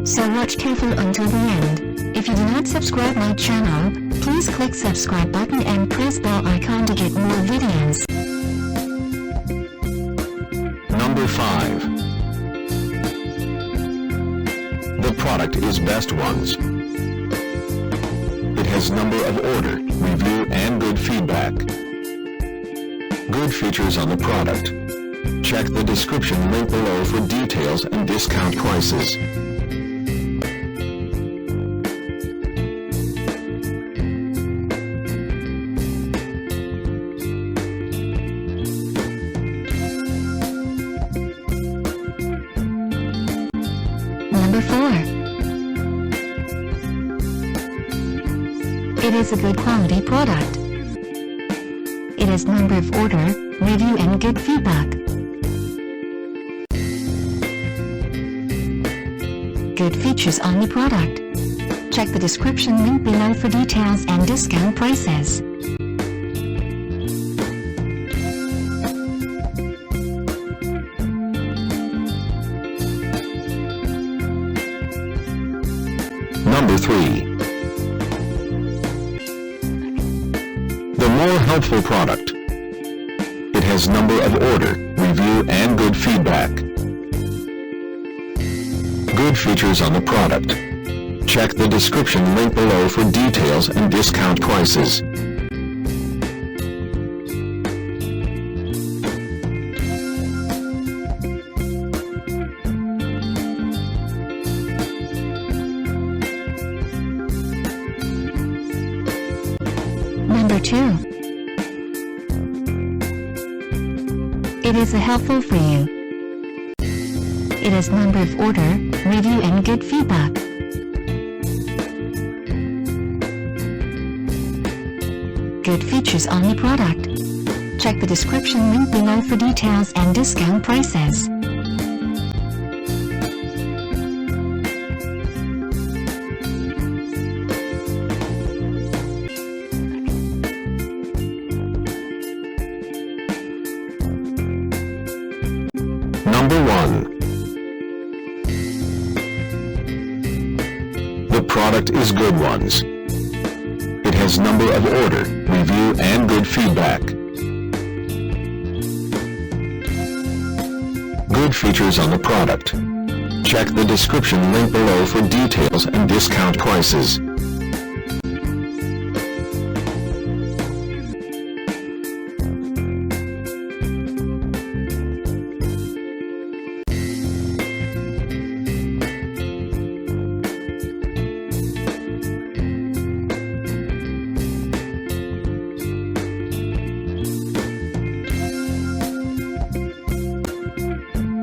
So watch careful until the end. If you do not subscribe my channel, please click subscribe button and press bell icon to get more videos. Number 5. The product is Best Ones. It has number of order, review and good feedback. Good features on the product. Check the description link below for details and discount prices. Number 4. It is a good quality product. It has number of order, review and good feedback. Good features on the product. Check the description link below for details and discount prices. Number 3. The more helpful product. It has number of order, review and good feedback. Good features on the product. Check the description link below for details and discount prices. Number 2. It is helpful for you. It has number of order, review and good feedback. Good features on the product. Check the description link below for details and discount prices. Number 1. The product is Good Ones. It has number of order, review and good feedback. Good features on the product. Check the description link below for details and discount prices.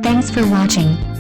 Thanks for watching.